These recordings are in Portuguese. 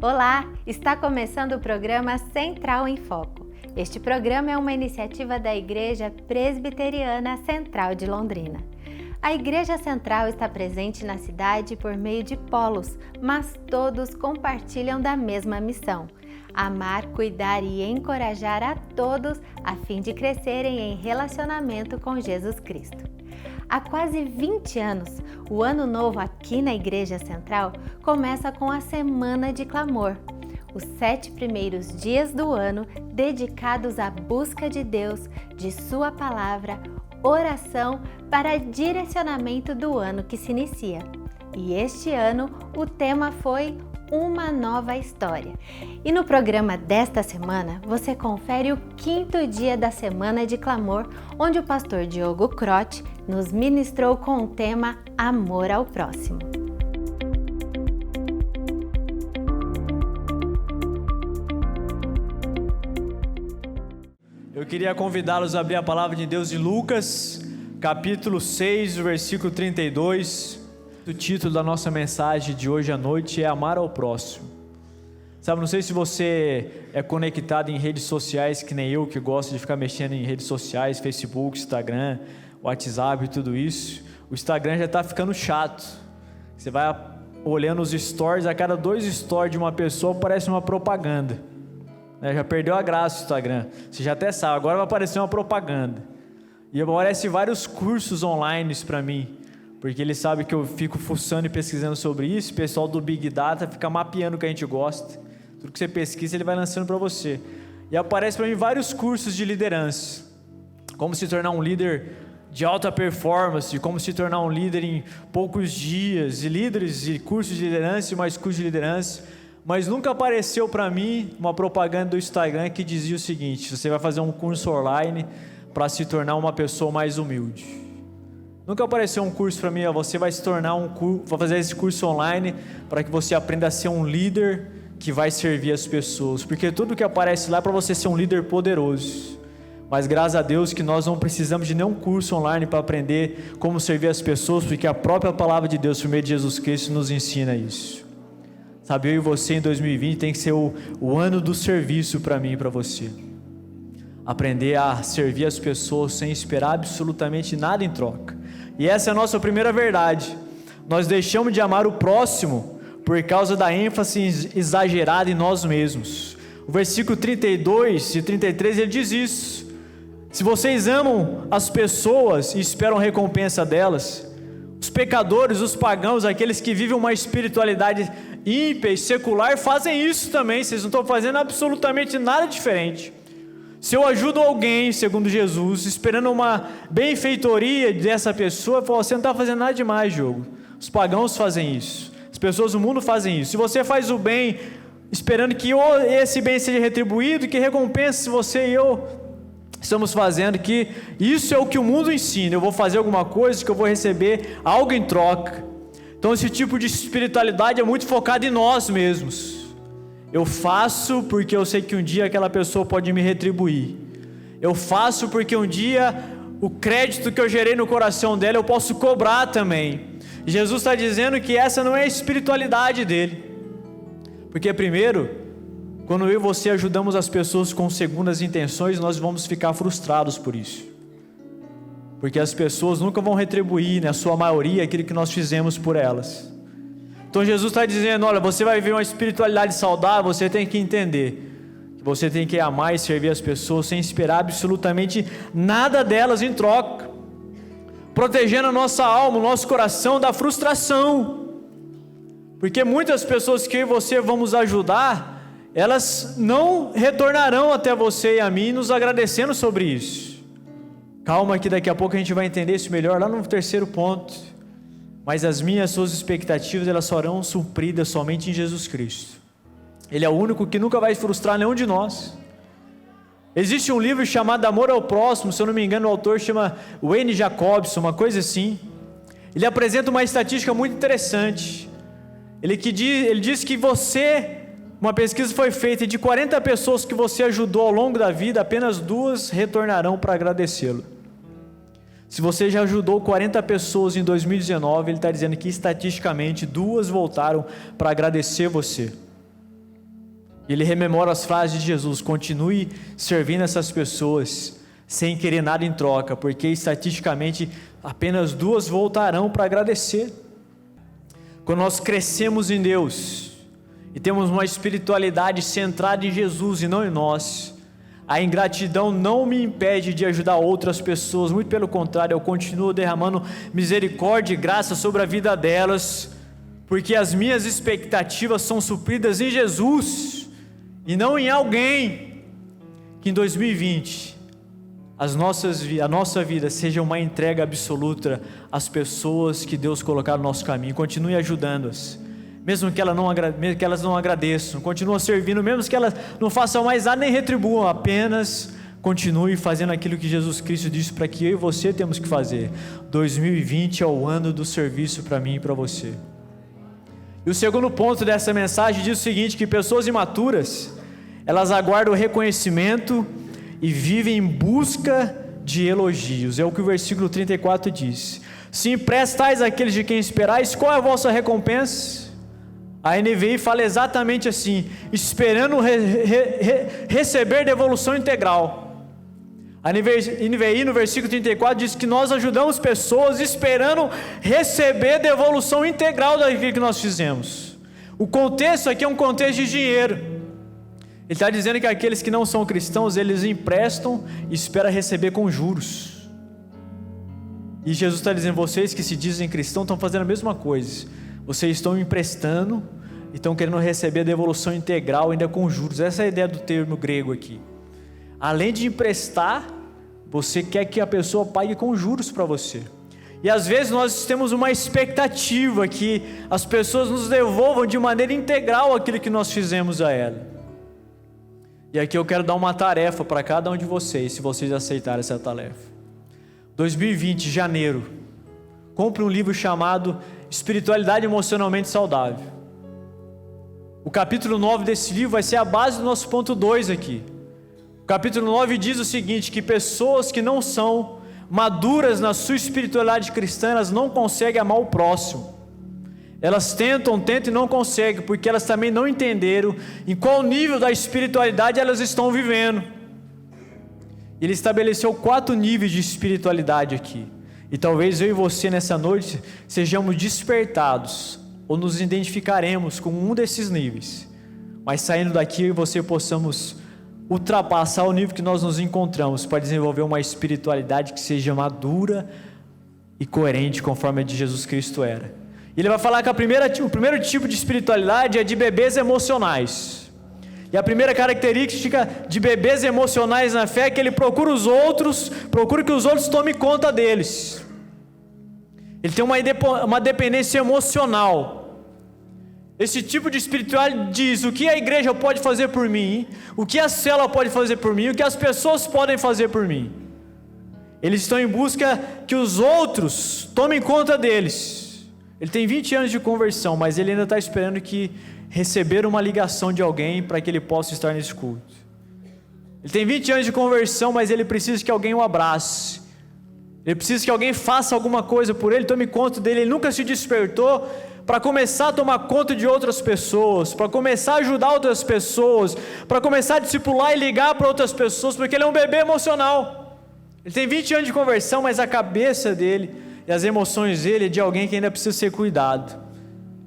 Olá, está começando o programa Central em Foco. Este programa é uma iniciativa da Igreja Presbiteriana Central de Londrina. A Igreja Central está presente na cidade por meio de polos, mas todos compartilham da mesma missão: amar, cuidar e encorajar a todos a fim de crescerem em relacionamento com Jesus Cristo. Há quase 20 anos, o Ano Novo aqui na Igreja Central começa com a Semana de Clamor, os 7 primeiros dias do ano dedicados à busca de Deus, de Sua Palavra, oração para direcionamento do ano que se inicia. E este ano o tema foi Uma Nova História. E no programa desta semana você confere o 5º dia da Semana de Clamor, onde o pastor Diogo Croce nos ministrou com o tema Amor ao Próximo. Eu queria convidá-los a abrir a palavra de Deus em Lucas, capítulo 6, versículo 32. O título da nossa mensagem de hoje à noite é Amar ao Próximo. Sabe, não sei se você é conectado em redes sociais que nem eu, que gosto de ficar mexendo em redes sociais, Facebook, Instagram, WhatsApp e tudo isso. O Instagram já está ficando chato. Você vai olhando os stories, a cada 2 stories de uma pessoa aparece uma propaganda. Já perdeu a graça o Instagram. Você já até sabe, agora vai aparecer uma propaganda. E aparece vários cursos online para mim, porque ele sabe que eu fico fuçando e pesquisando sobre isso. O pessoal do Big Data fica mapeando o que a gente gosta. Tudo que você pesquisa, ele vai lançando para você. E aparece para mim vários cursos de liderança. Como se tornar um líder de alta performance, como se tornar um líder em poucos dias, e líderes e cursos de liderança e mais cursos de liderança. Mas nunca apareceu para mim uma propaganda do Instagram que dizia o seguinte: você vai fazer um curso online para se tornar uma pessoa mais humilde. Nunca apareceu um curso para mim: você vai se tornar vai fazer esse curso online para que você aprenda a ser um líder que vai servir as pessoas. Porque tudo que aparece lá é para você ser um líder poderoso. Mas graças a Deus que nós não precisamos de nenhum curso online para aprender como servir as pessoas, porque a própria palavra de Deus, por meio de Jesus Cristo, nos ensina isso. Sabe, eu e você em 2020 tem que ser o ano do serviço para mim e para você. Aprender a servir as pessoas sem esperar absolutamente nada em troca. E essa é a nossa primeira verdade. Nós deixamos de amar o próximo por causa da ênfase exagerada em nós mesmos. O versículo 32 e 33 ele diz isso: se vocês amam as pessoas e esperam recompensa delas, os pecadores, os pagãos, aqueles que vivem uma espiritualidade ímpia e secular, fazem isso também. Vocês não estão fazendo absolutamente nada diferente. Se eu ajudo alguém, segundo Jesus, esperando uma benfeitoria dessa pessoa, você não está fazendo nada demais, Diogo. Os pagãos fazem isso, as pessoas do mundo fazem isso. Se você faz o bem esperando que esse bem seja retribuído, que recompensa se você e eu estamos fazendo, que isso é o que o mundo ensina: eu vou fazer alguma coisa que eu vou receber algo em troca. Então esse tipo de espiritualidade é muito focado em nós mesmos. Eu faço porque eu sei que um dia aquela pessoa pode me retribuir. Eu faço porque um dia o crédito que eu gerei no coração dela eu posso cobrar também. Jesus está dizendo que essa não é a espiritualidade dele. Porque primeiro, quando eu e você ajudamos as pessoas com segundas intenções, nós vamos ficar frustrados por isso. Porque as pessoas nunca vão retribuir, na sua maioria, aquilo que nós fizemos por elas. Então Jesus está dizendo: olha, você vai viver uma espiritualidade saudável, você tem que entender que você tem que amar e servir as pessoas sem esperar absolutamente nada delas em troca. Protegendo a nossa alma, o nosso coração da frustração. Porque muitas pessoas que eu e você vamos ajudar, elas não retornarão até você e a mim nos agradecendo sobre isso. Calma que daqui a pouco a gente vai entender isso melhor lá no 3º ponto. Mas as suas expectativas, elas serão supridas somente em Jesus Cristo. Ele é o único que nunca vai frustrar nenhum de nós. Existe um livro chamado Amor ao Próximo, se eu não me engano o autor chama Wayne Jacobson, uma coisa assim. Ele apresenta uma estatística muito interessante. Ele diz que uma pesquisa foi feita e de 40 pessoas que você ajudou ao longo da vida, apenas 2 retornarão para agradecê-lo. Se você já ajudou 40 pessoas em 2019, ele está dizendo que estatisticamente 2 voltaram para agradecer você. Ele rememora as frases de Jesus: continue servindo essas pessoas, sem querer nada em troca, porque estatisticamente apenas 2 voltarão para agradecer. Quando nós crescemos em Deus, e temos uma espiritualidade centrada em Jesus e não em nós, a ingratidão não me impede de ajudar outras pessoas, muito pelo contrário, eu continuo derramando misericórdia e graça sobre a vida delas, porque as minhas expectativas são supridas em Jesus, e não em alguém. Que em 2020, a nossa vida seja uma entrega absoluta às pessoas que Deus colocar no nosso caminho. Continue ajudando-as, mesmo que elas não agradeçam. Continue servindo, mesmo que elas não façam mais nada nem retribuam. Apenas continue fazendo aquilo que Jesus Cristo disse para que eu e você temos que fazer. 2020 é o ano do serviço para mim e para você. E o segundo ponto dessa mensagem diz o seguinte: que pessoas imaturas, elas aguardam o reconhecimento e vivem em busca de elogios. É o que o versículo 34 diz: se emprestais àqueles de quem esperais, qual é a vossa recompensa? A NVI fala exatamente assim: esperando receber devolução integral. A NVI no versículo 34 diz que nós ajudamos pessoas esperando receber devolução integral daquilo que nós fizemos. O contexto aqui é um contexto de dinheiro. Ele está dizendo que aqueles que não são cristãos, eles emprestam e esperam receber com juros. E Jesus está dizendo: vocês que se dizem cristãos estão fazendo a mesma coisa. Vocês estão emprestando e estão querendo receber a devolução integral ainda com juros. Essa é a ideia do termo grego aqui. Além de emprestar, você quer que a pessoa pague com juros para você. E às vezes nós temos uma expectativa que as pessoas nos devolvam de maneira integral aquilo que nós fizemos a ela. E aqui eu quero dar uma tarefa para cada um de vocês, se vocês aceitarem essa tarefa. 2020, janeiro, compre um livro chamado Espiritualidade Emocionalmente Saudável. O capítulo 9 desse livro vai ser a base do nosso ponto 2 aqui. O capítulo 9 diz o seguinte: que pessoas que não são maduras na sua espiritualidade cristã, elas não conseguem amar o próximo. Elas tentam e não conseguem, porque elas também não entenderam em qual nível da espiritualidade elas estão vivendo. Ele estabeleceu 4 níveis de espiritualidade aqui. E talvez eu e você nessa noite sejamos despertados, ou nos identificaremos com um desses níveis. Mas saindo daqui eu e você possamos ultrapassar o nível que nós nos encontramos, para desenvolver uma espiritualidade que seja madura e coerente conforme a de Jesus Cristo era. Ele vai falar que o primeiro tipo de espiritualidade é de bebês emocionais. E a primeira característica de bebês emocionais na fé é que ele procura que os outros tomem conta deles. Ele tem uma dependência emocional. Esse tipo de espiritualidade diz: o que a igreja pode fazer por mim, o que a célula pode fazer por mim, o que as pessoas podem fazer por mim. Eles estão em busca que os outros tomem conta deles. Ele tem 20 anos de conversão, mas ele ainda está esperando que receber uma ligação de alguém para que ele possa estar nesse culto. Ele tem 20 anos de conversão, mas ele precisa que alguém o abrace. Ele precisa que alguém faça alguma coisa por ele, tome conta dele. Ele nunca se despertou para começar a tomar conta de outras pessoas, para começar a ajudar outras pessoas, para começar a discipular e ligar para outras pessoas, porque ele é um bebê emocional. Ele tem 20 anos de conversão, mas a cabeça dele e as emoções dele é de alguém que ainda precisa ser cuidado.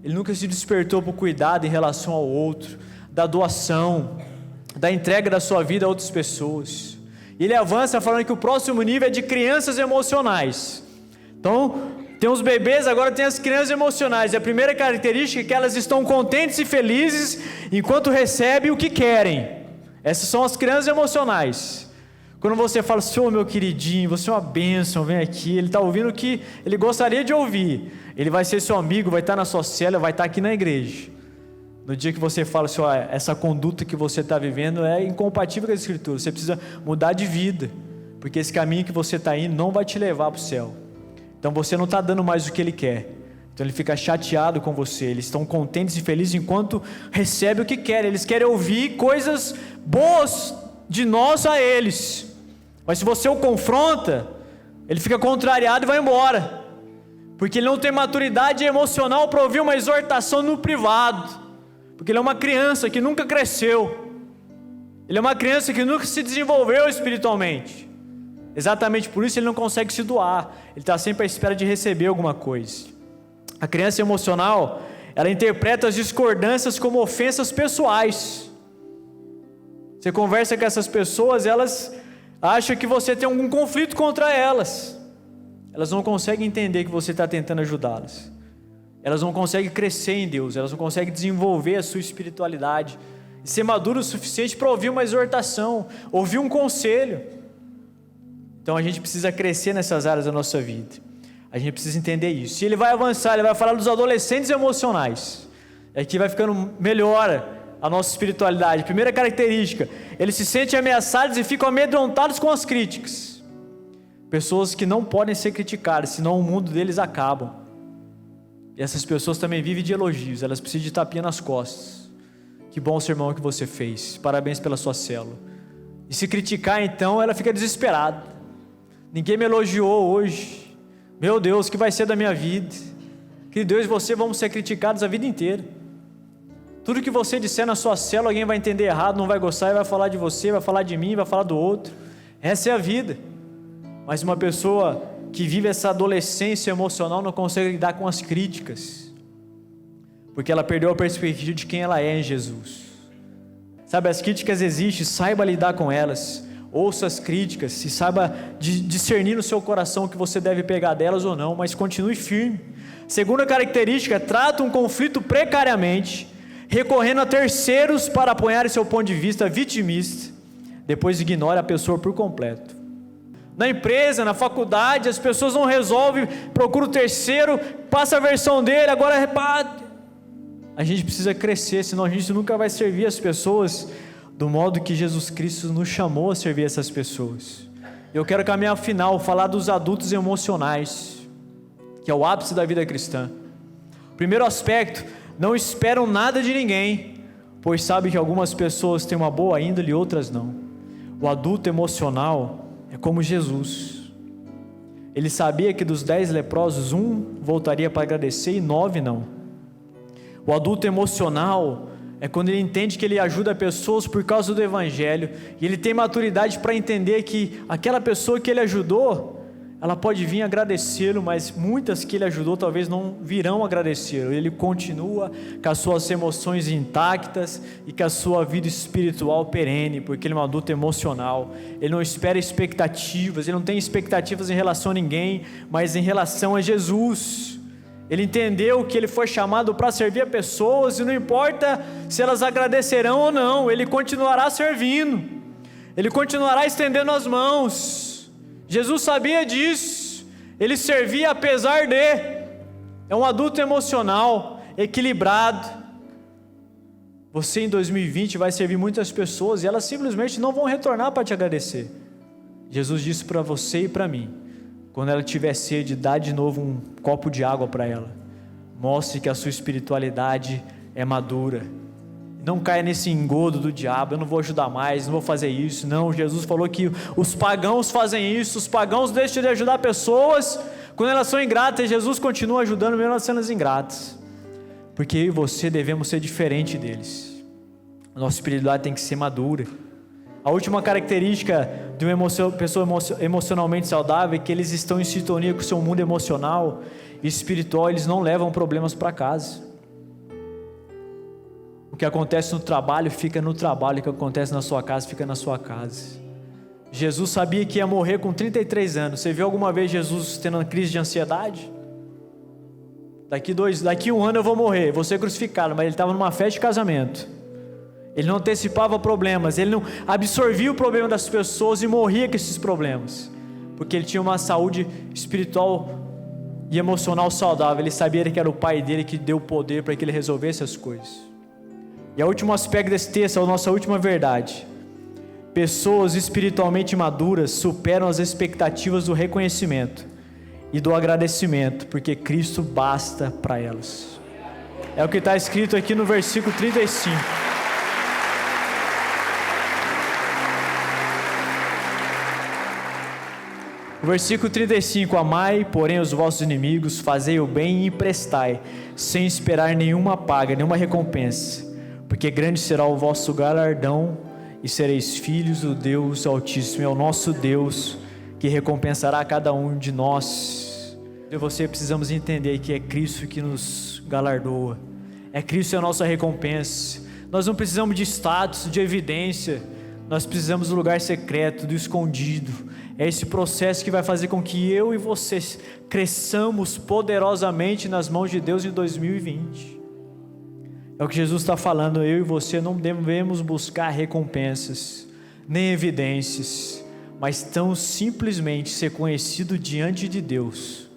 Ele nunca se despertou para o cuidado em relação ao outro, da doação, da entrega da sua vida a outras pessoas. E ele avança falando que o próximo nível é de crianças emocionais. Então, tem os bebês, agora tem as crianças emocionais. E a primeira característica é que elas estão contentes e felizes enquanto recebem o que querem. Essas são as crianças emocionais. Quando você fala: Senhor, meu queridinho, você é uma bênção, vem aqui. Ele está ouvindo o que ele gostaria de ouvir. Ele vai ser seu amigo, vai estar na sua cela, vai estar aqui na igreja. No dia que você fala: Senhor, essa conduta que você está vivendo é incompatível com a Escritura, você precisa mudar de vida, porque esse caminho que você está indo não vai te levar para o céu. Então você não está dando mais o que ele quer. Então ele fica chateado com você. Eles estão contentes e felizes enquanto recebem o que querem. Eles querem ouvir coisas boas de nós a eles. Mas se você o confronta, ele fica contrariado e vai embora, porque ele não tem maturidade emocional para ouvir uma exortação no privado, Porque ele é uma criança que nunca cresceu. Ele é uma criança que nunca se desenvolveu espiritualmente. Exatamente por isso ele não consegue se doar. Ele está sempre à espera de receber alguma coisa. A criança emocional, ela interpreta as discordâncias como ofensas pessoais. Você conversa com essas pessoas, elas acham que você tem algum conflito contra elas. Elas não conseguem entender que você está tentando ajudá-las. Elas não conseguem crescer em Deus. Elas não conseguem desenvolver a sua espiritualidade e ser maduro o suficiente para ouvir uma exortação, ouvir um conselho. Então a gente precisa crescer nessas áreas da nossa vida. A gente precisa entender isso. E ele vai avançar, ele vai falar dos adolescentes emocionais. Aqui vai ficando melhor a nossa espiritualidade. Primeira característica, eles se sentem ameaçados e ficam amedrontados com as críticas. Pessoas que não podem ser criticadas, senão o mundo deles acaba. E essas pessoas também vivem de elogios, elas precisam de tapinha nas costas. Que bom sermão que você fez, parabéns pela sua célula. E se criticar então, ela fica desesperada. Ninguém me elogiou hoje, meu Deus, o que vai ser da minha vida? Que Deus e você vamos ser criticados a vida inteira. Tudo que você disser na sua célula, alguém vai entender errado, não vai gostar e vai falar de você, vai falar de mim, vai falar do outro. Essa é a vida. Mas uma pessoa que vive essa adolescência emocional não consegue lidar com as críticas, porque ela perdeu a perspectiva de quem ela é em Jesus. Sabe, as críticas existem, saiba lidar com elas. Ouça as críticas e saiba discernir no seu coração que você deve pegar delas ou não, mas continue firme. Segunda característica, trata um conflito precariamente, recorrendo a terceiros para apoiar seu ponto de vista vitimista, depois ignora a pessoa por completo. Na empresa, na faculdade, as pessoas não resolvem, procura o terceiro, passa a versão dele, agora repara. A gente precisa crescer, senão a gente nunca vai servir as pessoas do modo que Jesus Cristo nos chamou a servir essas pessoas. Eu quero caminhar ao final, falar dos adultos emocionais, que é o ápice da vida cristã. Primeiro aspecto, não esperam nada de ninguém, pois sabe que algumas pessoas têm uma boa índole e outras não. O adulto emocional é como Jesus. Ele sabia que dos 10 leprosos, 1 voltaria para agradecer e 9 não. O adulto emocional é quando ele entende que ele ajuda pessoas por causa do Evangelho, e ele tem maturidade para entender que aquela pessoa que ele ajudou, ela pode vir agradecê-lo, mas muitas que ele ajudou talvez não virão agradecê-lo. Ele continua com as suas emoções intactas e com a sua vida espiritual perene, porque ele é um adulto emocional. Ele não espera expectativas, ele não tem expectativas em relação a ninguém, mas em relação a Jesus. Ele entendeu que ele foi chamado para servir a pessoas, e não importa se elas agradecerão ou não, ele continuará servindo, ele continuará estendendo as mãos. Jesus sabia disso, ele servia apesar de. É um adulto emocional, equilibrado. Você em 2020 vai servir muitas pessoas e elas simplesmente não vão retornar para te agradecer. Jesus disse para você e para mim: quando ela tiver sede, dá de novo um copo de água para ela. Mostre que a sua espiritualidade é madura. Não caia nesse engodo do diabo: eu não vou ajudar mais, não vou fazer isso. Não, Jesus falou que os pagãos fazem isso. Os pagãos deixam de ajudar pessoas quando elas são ingratas. Jesus continua ajudando mesmo elas sendo ingratas, porque eu e você devemos ser diferente deles. A nossa espiritualidade tem que ser madura. A última característica de uma pessoa emocionalmente saudável é que eles estão em sintonia com o seu mundo emocional e espiritual. Eles não levam problemas para casa. O que acontece no trabalho fica no trabalho, o que acontece na sua casa fica na sua casa. Jesus sabia que ia morrer com 33 anos. Você viu alguma vez Jesus tendo uma crise de ansiedade? Daqui um ano eu vou morrer, vou ser crucificado. Mas ele estava numa festa de casamento. Ele não antecipava problemas, ele não absorvia o problema das pessoas e morria com esses problemas, porque ele tinha uma saúde espiritual e emocional saudável. Ele sabia que era o Pai dele que deu o poder para que ele resolvesse as coisas. E o último aspecto desse texto, a nossa última verdade: pessoas espiritualmente maduras superam as expectativas do reconhecimento e do agradecimento, porque Cristo basta para elas. É o que está escrito aqui no versículo 35. O versículo 35: amai, porém, os vossos inimigos, fazei o bem e emprestai, sem esperar nenhuma paga, nenhuma recompensa, porque grande será o vosso galardão e sereis filhos do Deus Altíssimo. É o nosso Deus que recompensará a cada um de nós. Eu e você precisamos entender que é Cristo que nos galardoa, é Cristo a nossa recompensa. Nós não precisamos de status, de evidência, nós precisamos do lugar secreto, do escondido. É esse processo que vai fazer com que eu e você cresçamos poderosamente nas mãos de Deus em 2020. É o que Jesus está falando. Eu e você não devemos buscar recompensas, nem evidências, mas tão simplesmente ser conhecido diante de Deus,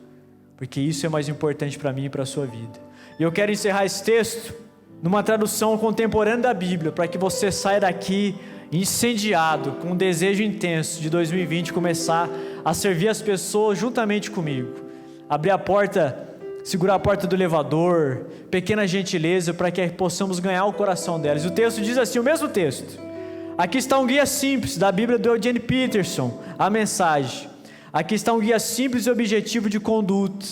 porque isso é mais importante para mim e para a sua vida. E eu quero encerrar esse texto numa tradução contemporânea da Bíblia, para que você saia daqui incendiado, com um desejo intenso de 2020 começar a servir as pessoas juntamente comigo. Abrir a porta, segurar a porta do elevador, pequena gentileza para que possamos ganhar o coração delas. E o texto diz assim, o mesmo texto. Aqui está um guia simples da Bíblia do Eugene Peterson, a mensagem. Aqui está um guia simples e objetivo de conduta.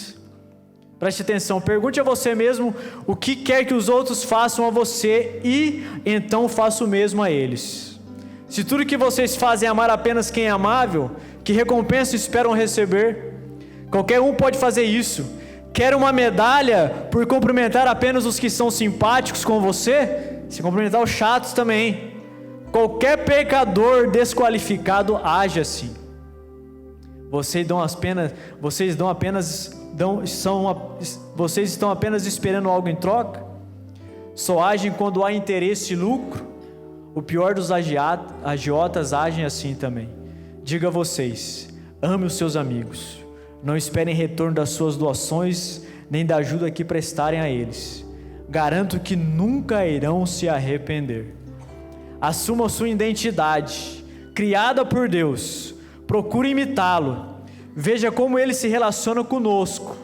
Preste atenção, pergunte a você mesmo o que quer que os outros façam a você e então faça o mesmo a eles. Se tudo que vocês fazem é amar apenas quem é amável, que recompensa esperam receber? Qualquer um pode fazer isso. Quer uma medalha por cumprimentar apenas os que são simpáticos com você? Se cumprimentar os chatos também. Qualquer pecador desqualificado age assim. Vocês estão apenas esperando algo em troca? Só agem quando há interesse e lucro? O pior dos agiotas agem assim também. Diga a vocês, ame os seus amigos. Não esperem retorno das suas doações, nem da ajuda que prestarem a eles. Garanto que nunca irão se arrepender. Assuma sua identidade, criada por Deus. Procure imitá-lo. Veja como ele se relaciona conosco,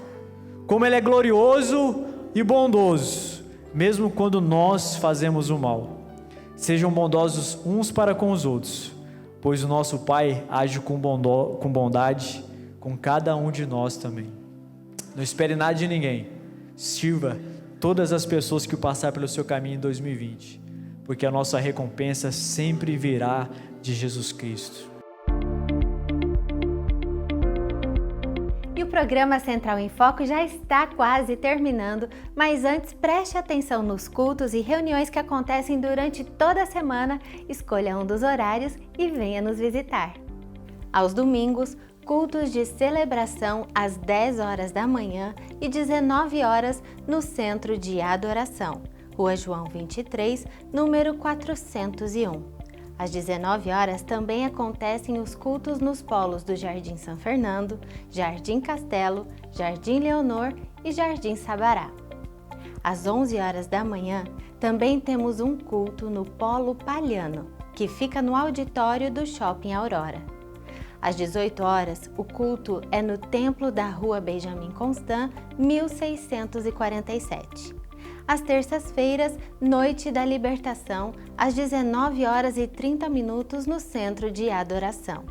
como ele é glorioso e bondoso, mesmo quando nós fazemos o mal. Sejam bondosos uns para com os outros, pois o nosso Pai age com bondade com cada um de nós também. Não espere nada de ninguém. Sirva todas as pessoas que passar pelo seu caminho em 2020, porque a nossa recompensa sempre virá de Jesus Cristo. E o programa Central em Foco já está quase terminando, mas antes preste atenção nos cultos e reuniões que acontecem durante toda a semana, escolha um dos horários e venha nos visitar. Aos domingos, cultos de celebração às 10 horas da manhã e 19 horas no Centro de Adoração, Rua João 23, número 401. Às 19 horas também acontecem os cultos nos polos do Jardim São Fernando, Jardim Castelo, Jardim Leonor e Jardim Sabará. Às 11 horas da manhã também temos um culto no Polo Palhano, que fica no auditório do Shopping Aurora. Às 18 horas, o culto é no Templo da Rua Benjamin Constant, 1647. Às terças-feiras, Noite da Libertação, às 19 horas e 30 minutos no Centro de Adoração.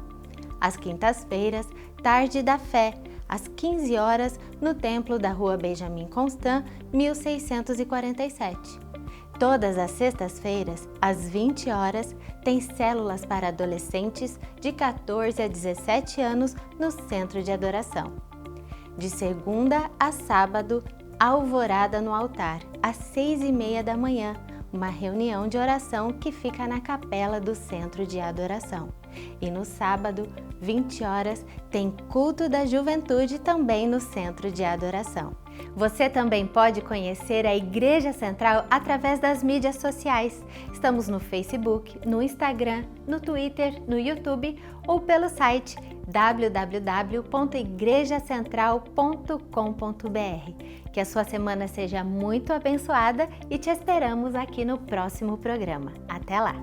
Às quintas-feiras, Tarde da Fé, às 15 horas no Templo da Rua Benjamin Constant, 1647. Todas as sextas-feiras, às 20 horas, tem células para adolescentes de 14 a 17 anos no Centro de Adoração. De segunda a sábado, Alvorada no Altar, às 6h30 da manhã, uma reunião de oração que fica na capela do Centro de Adoração. E no sábado, 20 horas, tem culto da juventude também no Centro de Adoração. Você também pode conhecer a Igreja Central através das mídias sociais. Estamos no Facebook, no Instagram, no Twitter, no YouTube ou pelo site www.igrejacentral.com.br. Que a sua semana seja muito abençoada e te esperamos aqui no próximo programa. Até lá!